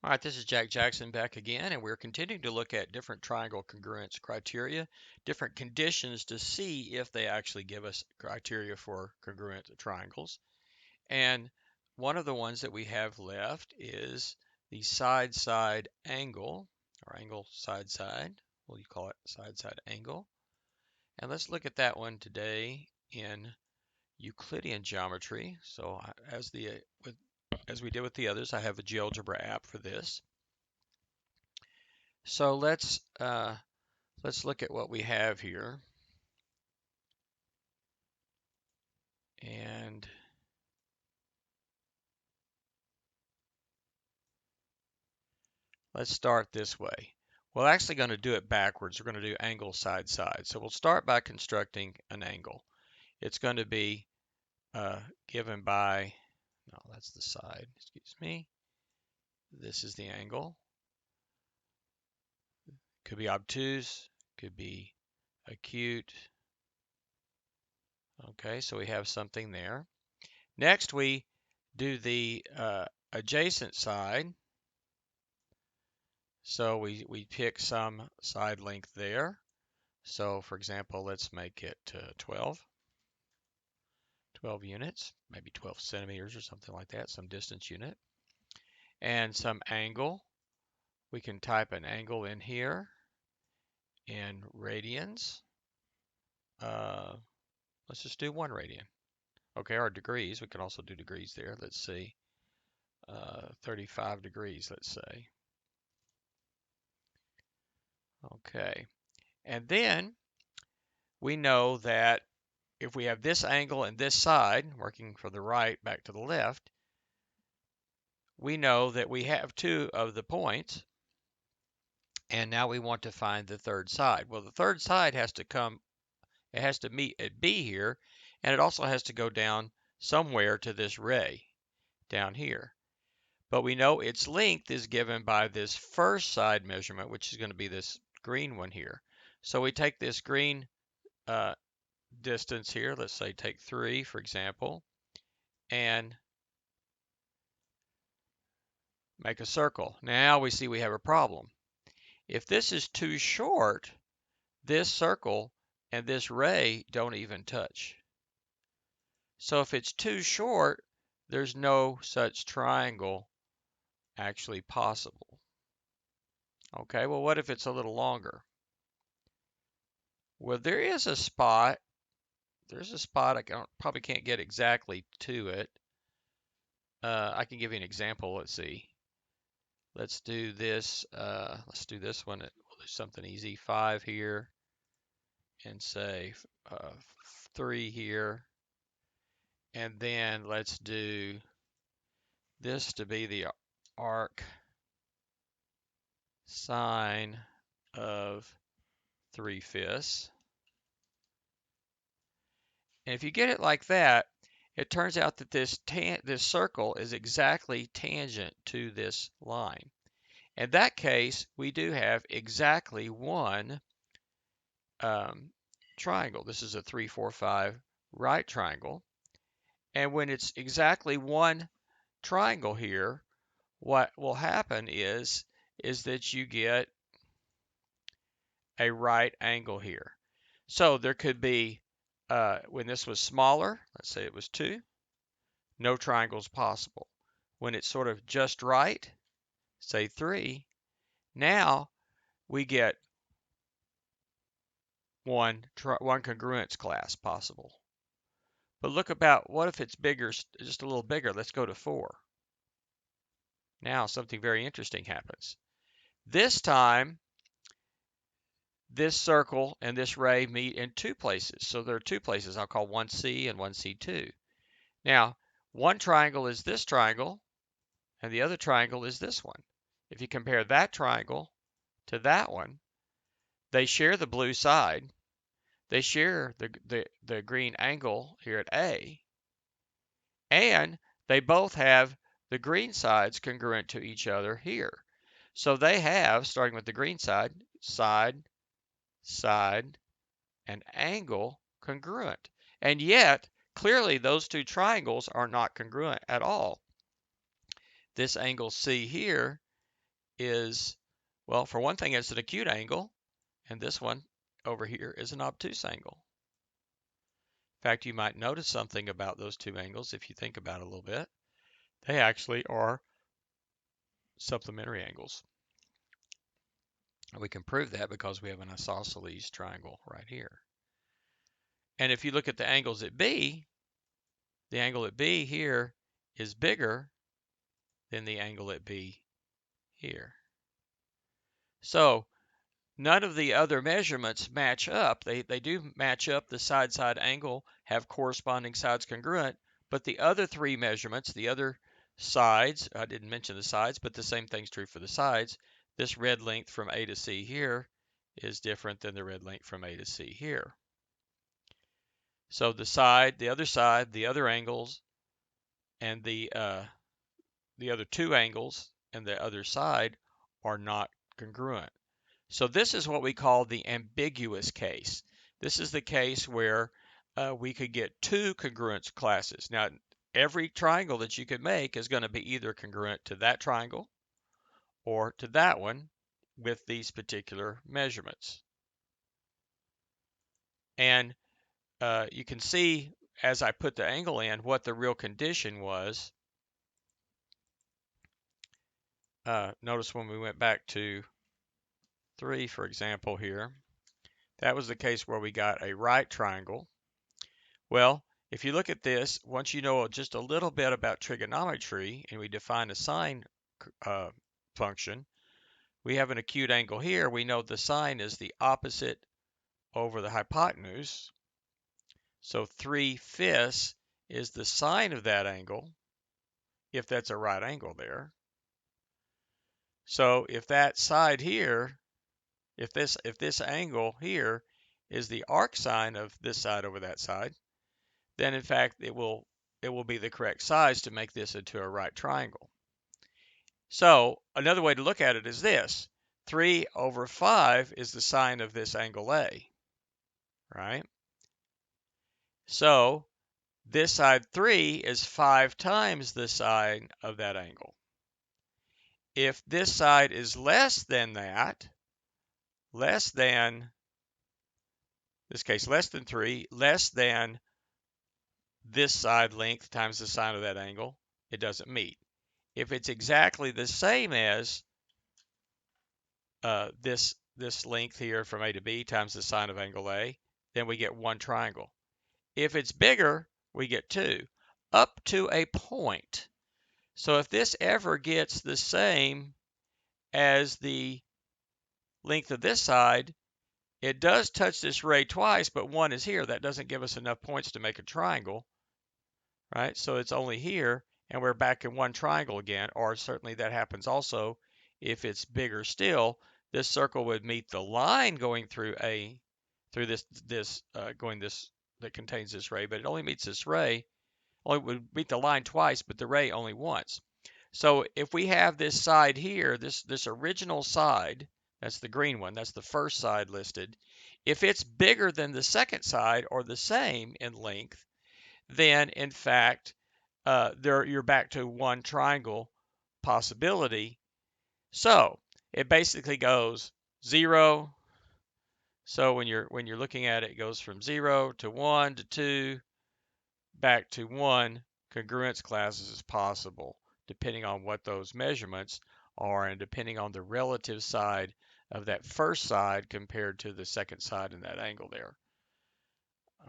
All right, this is Jack Jackson back again, and we're continuing to look at different triangle congruence criteria, different conditions to see if they actually give us criteria for congruent triangles. And one of the ones that we have left is the side-side angle, or angle side-side. Well, you call it side-side angle. And let's look at that one today in Euclidean geometry. So as we did with the others, I have a GeoGebra app for this. So let's look at what we have here. And let's start this way. We're actually going to do it backwards. We're going to do angle side side. So we'll start by constructing an angle. It's going to be given by, no, that's the side, excuse me. This is the angle. Could be obtuse, could be acute. Okay, so we have something there. Next, we do the adjacent side. So we pick some side length there. So for example, let's make it 12 units, maybe 12 centimeters or something like that, some distance unit. And some angle. We can type an angle in here in radians. Let's just do 1 radian. Okay, or degrees. We can also do degrees there. Let's see, 35 degrees, let's say. Okay, and then we know that if we have this angle and this side, working from the right back to the left, we know that we have 2 of the points, and now we want to find the third side. Well, the third side has to come, it has to meet at B here, and it also has to go down somewhere to this ray down here. But we know its length is given by this first side measurement, which is going to be this green one here. So we take this green distance here, let's say take 3 for example, and make a circle. Now we see we have a problem. If this is too short, this circle and this ray don't even touch. So if it's too short, there's no such triangle actually possible. Okay, well, what if it's a little longer? Well, there is a spot. There's a spot. I probably can't get exactly to it. I can give you an example. Let's see. Let's do this. Let's do this one. We'll do something easy. 5 here, and say 3 here. And then let's do this to be the arc sine of 3/5. And if you get it like that, it turns out that this circle is exactly tangent to this line. In that case, we do have exactly one triangle. This is a 3, 4, 5 right triangle. And when it's exactly one triangle here, what will happen is that you get a right angle here. So there could be, when this was smaller, let's say it was 2, no triangles possible. When it's sort of just right, say 3, now we get one congruence class possible. But look about, what if it's bigger, just a little bigger? Let's go to 4. Now something very interesting happens. This time, this circle and this ray meet in 2 places. So there are 2 places. I'll call one C and one C2. Now, one triangle is this triangle, and the other triangle is this one. If you compare that triangle to that one, they share the blue side. They share the green angle here at A, and they both have the green sides congruent to each other here. So they have, starting with the green side, side, and angle congruent. And yet, clearly those 2 triangles are not congruent at all. This angle C here is, well, for one thing, it's an acute angle, and this one over here is an obtuse angle. In fact, you might notice something about those two angles if you think about it a little bit. They actually are supplementary angles. We can prove that because we have an isosceles triangle right here. And if you look at the angles at B, the angle at B here is bigger than the angle at B here. So none of the other measurements match up. They do match up. The side-side angle have corresponding sides congruent, but the other three measurements, the other sides, I didn't mention the sides, but the same thing's true for the sides. This red length from A to C here is different than the red length from A to C here. So the side, the other angles, and the other two angles and the other side are not congruent. So this is what we call the ambiguous case. This is the case where we could get two congruence classes. Now, every triangle that you could make is going to be either congruent to that triangle or to that one with these particular measurements. And you can see as I put the angle in what the real condition was. Notice when we went back to 3, for example, here, that was the case where we got a right triangle. Well, if you look at this, once you know just a little bit about trigonometry and we define a sine function, we have an acute angle here. We know the sine is the opposite over the hypotenuse. So 3/5 is the sine of that angle, if that's a right angle there. So if that side here, if this angle here is the arc sine of this side over that side, then in fact it will be the correct size to make this into a right triangle. So another way to look at it is this: 3/5 is the sine of this angle A, right? So this side 3 is 5 times the sine of that angle. If this side is less than that, less than, in this case less than 3, less than this side length times the sine of that angle, it doesn't meet. If it's exactly the same as this length here from A to B times the sine of angle A, then we get one triangle. If it's bigger, we get two, up to a point. So if this ever gets the same as the length of this side, it does touch this ray twice, but one is here. That doesn't give us enough points to make a triangle, right? So it's only here, and we're back in one triangle again, or certainly that happens also if it's bigger still. This circle would meet the line going through this that contains this ray, but it only meets this ray. Only would meet the line twice, but the ray only once. So if we have this side here, this original side, that's the green one, that's the first side listed. If it's bigger than the second side or the same in length, then in fact you're back to one triangle possibility. So it basically goes 0. So when you're looking at it, it goes from 0 to 1 to 2, back to 1 congruence classes is possible, depending on what those measurements are and depending on the relative side of that first side compared to the second side in that angle there.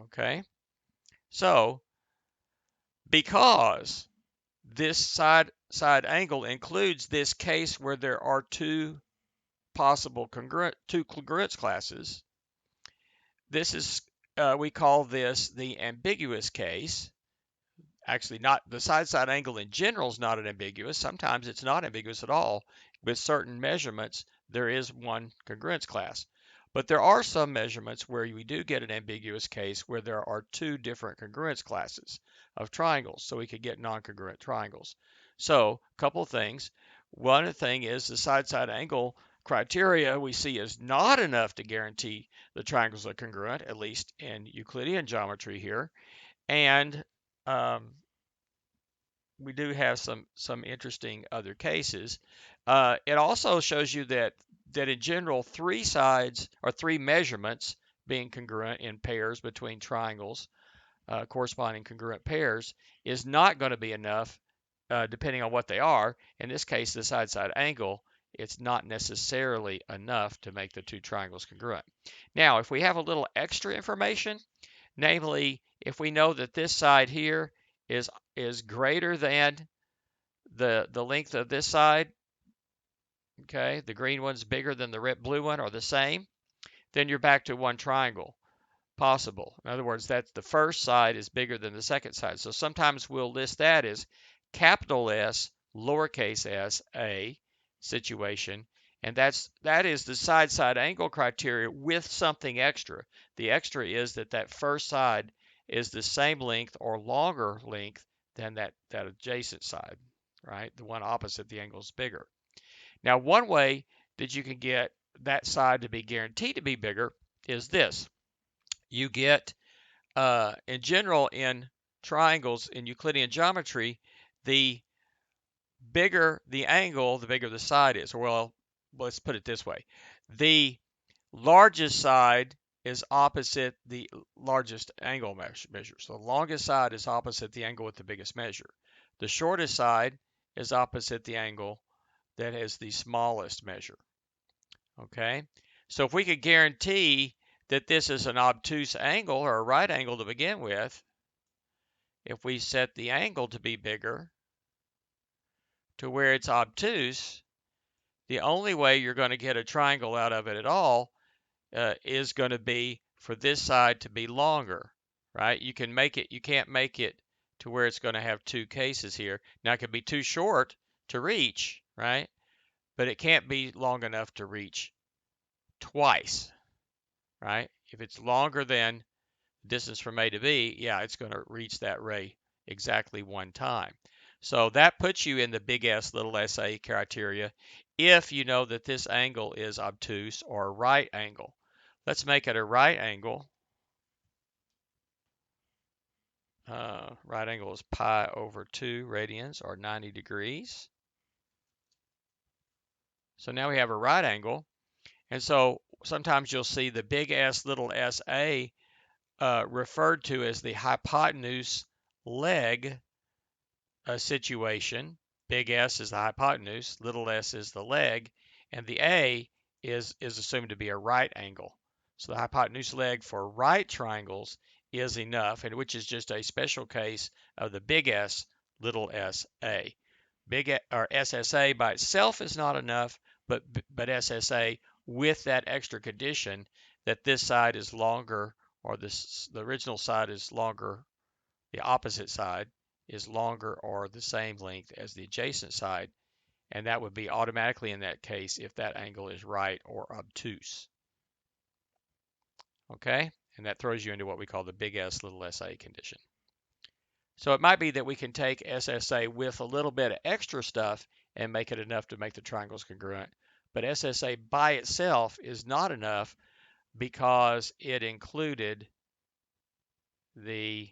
Okay, so because this side angle includes this case where there are two possible congruence classes, this is we call this the ambiguous case. Actually, not the side angle in general is not an ambiguous. Sometimes it's not ambiguous at all. With certain measurements, there is one congruence class. But there are some measurements where we do get an ambiguous case where there are two different congruence classes of triangles. So we could get non-congruent triangles. So a couple of things. One thing is the side angle criteria we see is not enough to guarantee the triangles are congruent, at least in Euclidean geometry here. And we do have some interesting other cases. It also shows you that in general, three sides or three measurements being congruent in pairs between triangles, corresponding congruent pairs, is not going to be enough, depending on what they are. In this case, the side-side angle, it's not necessarily enough to make the two triangles congruent. Now, if we have a little extra information, namely, if we know that this side here is greater than the length of this side, okay, the green one's bigger than the red blue one or the same, then you're back to one triangle possible. In other words, that's the first side is bigger than the second side. So sometimes we'll list that as capital S, lowercase s, a situation, and that is the side-side angle criteria with something extra. The extra is that first side is the same length or longer length than that adjacent side, right? The one opposite the angle is bigger. Now, one way that you can get that side to be guaranteed to be bigger is this. You get, in general, in triangles in Euclidean geometry, the bigger the angle, the bigger the side is. Well, let's put it this way. The largest side is opposite the largest angle measure. So the longest side is opposite the angle with the biggest measure. The shortest side is opposite the angle that has the smallest measure. Okay? So if we could guarantee that this is an obtuse angle or a right angle to begin with, if we set the angle to be bigger to where it's obtuse, the only way you're going to get a triangle out of it at all is going to be for this side to be longer, right? You can't make it to where it's going to have two cases here. Now it could be too short to reach, right? But it can't be long enough to reach twice, right? If it's longer than distance from A to B, yeah, it's going to reach that ray exactly one time. So that puts you in the big S, little sa criteria if you know that this angle is obtuse or a right angle. Let's make it a right angle. Right angle is pi over 2 radians or 90 degrees. So now we have a right angle. And so sometimes you'll see the big S, little sa referred to as the hypotenuse leg situation. Big S is the hypotenuse, little s is the leg, and the A is assumed to be a right angle. So the hypotenuse leg for right triangles is enough, and which is just a special case of the big S, little sa. Big or SSA by itself is not enough, but SSA with that extra condition that this side is longer or the original side is longer, the opposite side is longer or the same length as the adjacent side, and that would be automatically in that case if that angle is right or obtuse. Okay, and that throws you into what we call the big S, little sa condition. So it might be that we can take SSA with a little bit of extra stuff and make it enough to make the triangles congruent, but SSA by itself is not enough because it included the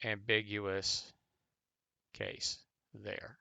ambiguous case there.